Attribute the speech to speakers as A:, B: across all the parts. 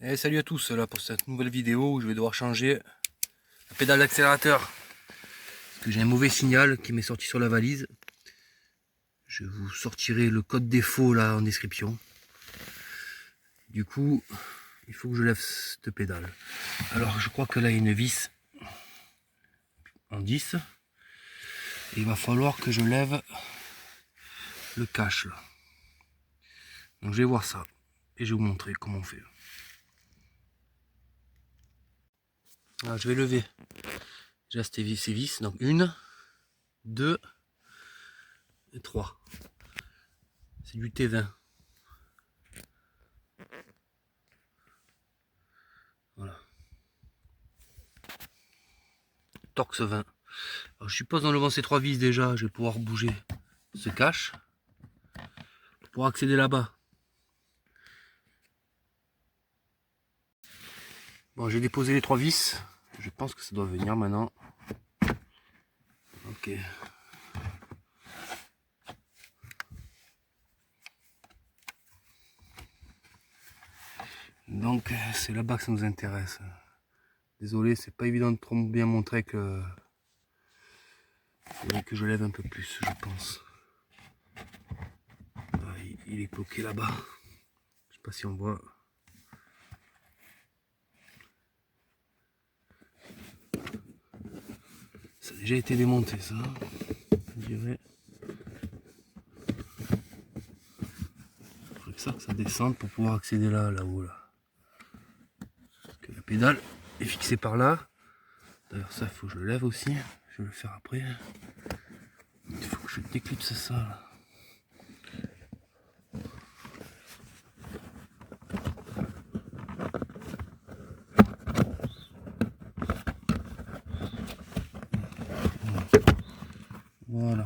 A: Et salut à tous là pour cette nouvelle vidéo où je vais devoir changer la pédale d'accélérateur parce que j'ai un mauvais signal qui m'est sorti sur la valise. Je vous sortirai le code défaut là en description. Du coup il faut que je lève cette pédale. Alors je crois que là il y a une vis en 10 et il va falloir que je lève le cache là. Donc je vais voir ça et je vais vous montrer comment on fait. Alors, je vais lever déjà ces vis, donc 1, 2 et 3. C'est du T20. Voilà. Torx 20. Alors, je suppose en levant ces 3 vis déjà, je vais pouvoir bouger ce cache pour accéder là-bas. Bon, j'ai déposé les 3 vis. Je pense que ça doit venir maintenant. Ok. Donc c'est là-bas que ça nous intéresse. Désolé, c'est pas évident de trop bien montrer que je lève un peu plus, je pense. Ah, il est bloqué là-bas. Je sais pas si on voit. Ça a déjà été démonté, ça. Je dirais. Il faudrait que ça descende pour pouvoir accéder là-haut. Là. Parce que la pédale est fixée par là. D'ailleurs, ça, il faut que je le lève aussi. Je vais le faire après. Il faut que je déclipse ça. Là. Voilà.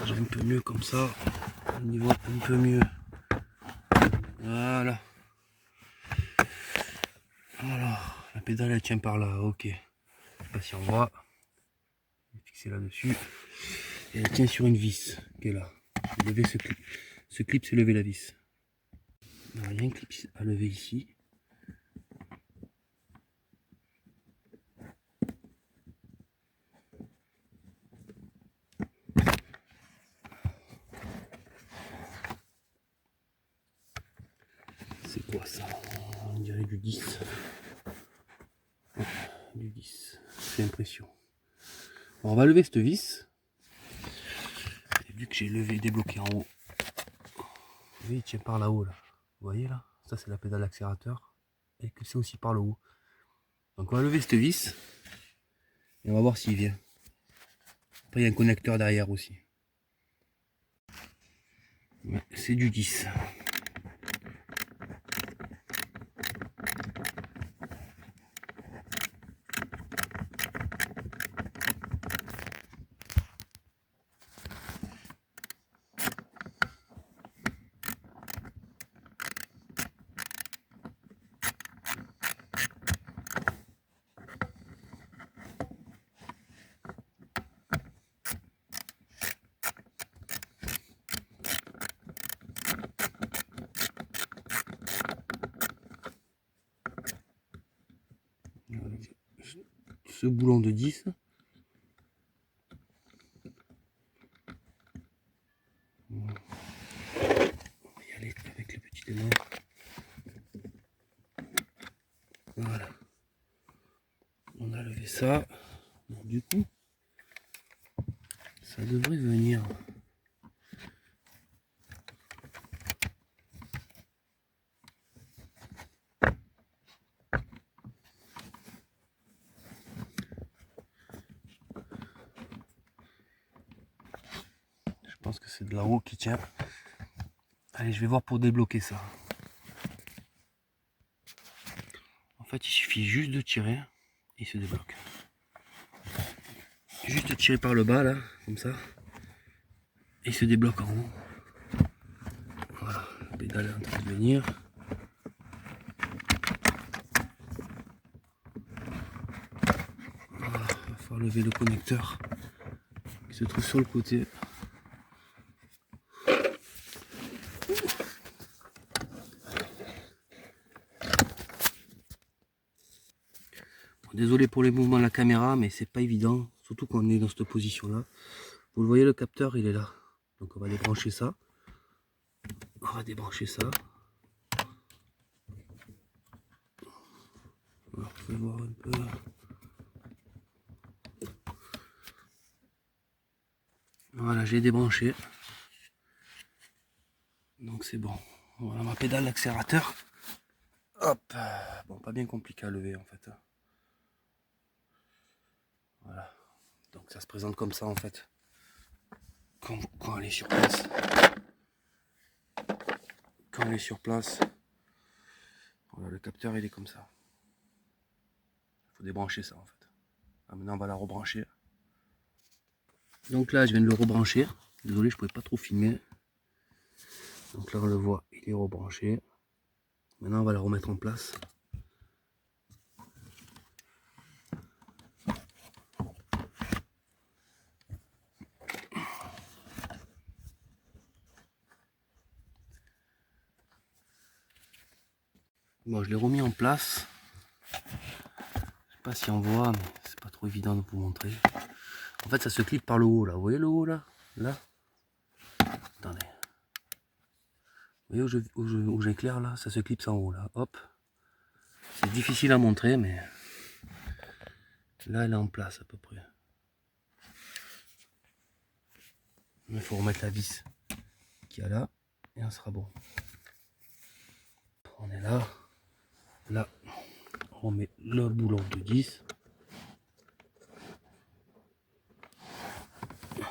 A: J'ai un peu mieux comme ça. Au niveau un peu mieux. Voilà. Alors, la pédale elle tient par là. Ok. Je sais pas si on voit. Je vais fixer là-dessus. Et elle tient sur une vis qui est là. Je vais lever ce clip. Ce clip, c'est lever la vis. Alors, il y a un clip à lever ici. C'est quoi ça? On dirait du 10. Ouais, du 10. J'ai l'impression. On va lever cette vis. Et vu que j'ai levé et débloqué en haut. Vous voyez, il tient par là-haut. Là. Vous voyez là? Ça, c'est la pédale d'accélérateur. Et que c'est aussi par le haut. Donc on va lever cette vis. Et on va voir s'il vient. Après, il y a un connecteur derrière aussi. C'est du 10. Ce boulon de 10. On va y aller avec le petit démon. Voilà. On a levé ça. Donc, du coup, ça devrait venir. Je pense que c'est de là-haut qui tient. Allez, je vais voir pour débloquer ça. En fait, il suffit juste de tirer et il se débloque. Juste tirer par le bas, là, comme ça. Et il se débloque en haut. Voilà, la pédale est en train de venir. Voilà, il va falloir lever le connecteur qui se trouve sur le côté. désolé pour les mouvements de la caméra, mais c'est pas évident, surtout quand on est dans cette position là. Vous le voyez, le capteur il est là, donc on va débrancher ça. On va débrancher ça. Alors, vous pouvez voir un peu. Voilà, j'ai débranché. Donc c'est bon. Voilà ma pédale d'accélérateur. Hop. Bon, pas bien compliqué à lever en fait. Voilà. Donc ça se présente comme ça en fait. Quand elle est sur place. Quand elle est sur place. Voilà, le capteur il est comme ça. Il faut débrancher ça en fait. Ah, maintenant on va la rebrancher. Donc là je viens de le rebrancher. Désolé, je pouvais pas trop filmer. Donc là on le voit, il est rebranché. Maintenant on va la remettre en place. Bon, je l'ai remis en place. Je sais pas si on voit, mais c'est pas trop évident de vous montrer. En fait ça se clip par le haut là. Vous voyez le haut là? Là. Attendez. Vous voyez où j'éclaire là? Ça se clipse en haut là. Hop. C'est difficile à montrer, mais là elle est en place à peu près. Il faut remettre la vis qu'il y a là et on sera bon. On est là. Là, on met le boulon de 10. Vous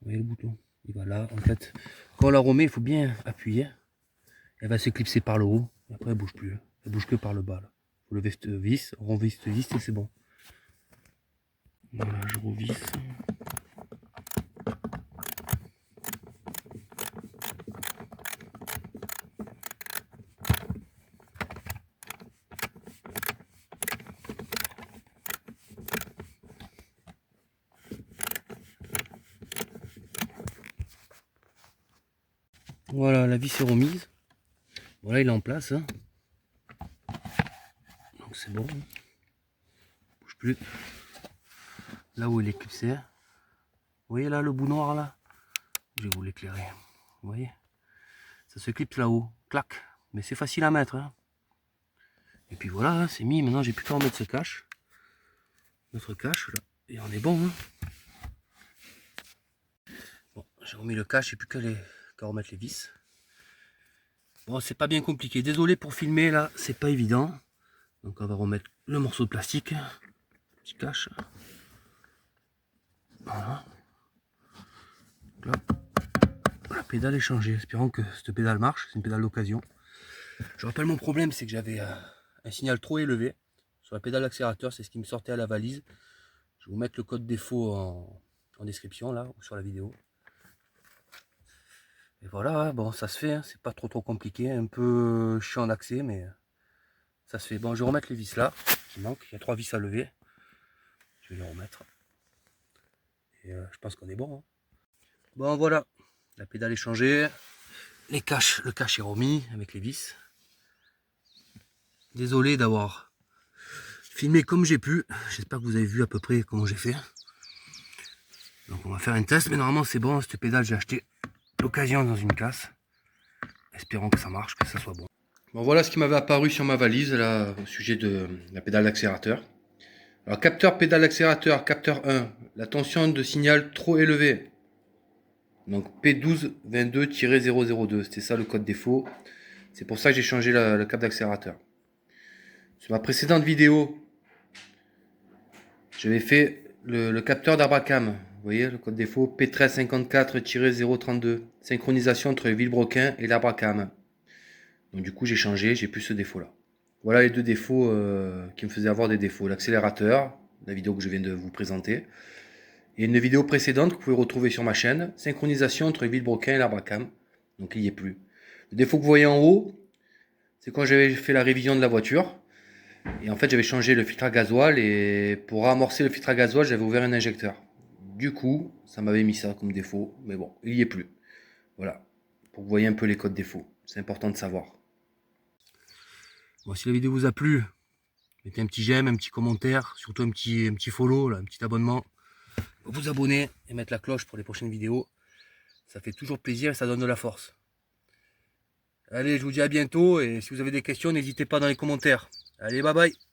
A: voyez le bouton? Il va là. En fait, quand on la remet, il faut bien appuyer. Elle va s'éclipser par le haut. Et après, elle bouge plus. Elle bouge que par le bas. Là. Vous levez cette vis, on revisse cette vis et c'est bon. Voilà, je revisse. Voilà, la vis est remise. Voilà, il est en place. Hein. Donc c'est bon. Bouge plus. Là où il est clipsé. Vous voyez là le bout noir là? Je vais vous l'éclairer. Vous voyez? Ça se clipse là-haut. Clac. Mais c'est facile à mettre. Hein. Et puis voilà, hein, c'est mis. Maintenant j'ai plus qu'à remettre ce cache. Notre cache là. Et on est bon. Hein. Bon, j'ai remis le cache, j'ai plus qu'à remettre les vis. Bon, c'est pas bien compliqué. Désolé pour filmer là, c'est pas évident. Donc on va remettre le morceau de plastique. Petit cache. Voilà. Là, la pédale est changée. Espérons que cette pédale marche. C'est une pédale d'occasion. Je rappelle mon problème, c'est que j'avais un signal trop élevé sur la pédale d'accélérateur. C'est ce qui me sortait à la valise. Je vais vous mettre le code défaut en description là, ou sur la vidéo. Et voilà, bon, ça se fait, hein, c'est pas trop compliqué, un peu chiant d'accès, mais ça se fait. Bon, je vais remettre les vis là, qui manquent, il y a 3 vis à lever. Je vais les remettre. Et je pense qu'on est bon. Hein. Bon, voilà, la pédale est changée, le cache est remis avec les vis. Désolé d'avoir filmé comme j'ai pu, j'espère que vous avez vu à peu près comment j'ai fait. Donc on va faire un test, mais normalement c'est bon, cette pédale j'ai acheté l'occasion dans une casse. Espérons que ça marche, que ça soit bon. Bon, voilà ce qui m'avait apparu sur ma valise là, au sujet de la pédale d'accélérateur. Alors capteur pédale d'accélérateur, capteur 1, la tension de signal trop élevée. Donc P1222-002, c'était ça le code défaut. C'est pour ça que j'ai changé le câble d'accélérateur. Sur ma précédente vidéo, j'avais fait le capteur d'Abracam. Vous voyez le code défaut P1354-032. Synchronisation entre le vilebrequin et l'Abracam. Donc du coup j'ai changé, j'ai plus ce défaut là. Voilà les deux défauts qui me faisaient avoir des défauts. L'accélérateur, la vidéo que je viens de vous présenter. Et une vidéo précédente que vous pouvez retrouver sur ma chaîne. Synchronisation entre le vilebrequin et l'Abracam. Donc il n'y est plus. Le défaut que vous voyez en haut, c'est quand j'avais fait la révision de la voiture. Et en fait j'avais changé le filtre à gasoil. Et pour amorcer le filtre à gasoil, j'avais ouvert un injecteur. Du coup, ça m'avait mis ça comme défaut. Mais bon, il n'y est plus. Voilà. Pour que vous voyez un peu les codes défauts. C'est important de savoir. Bon, si la vidéo vous a plu, Mettez un petit j'aime, un petit commentaire, surtout un petit follow, là, un petit abonnement. Vous abonner et mettre la cloche pour les prochaines vidéos. Ça fait toujours plaisir et ça donne de la force. Allez, je vous dis à bientôt et si vous avez des questions, n'hésitez pas dans les commentaires. Allez, bye bye.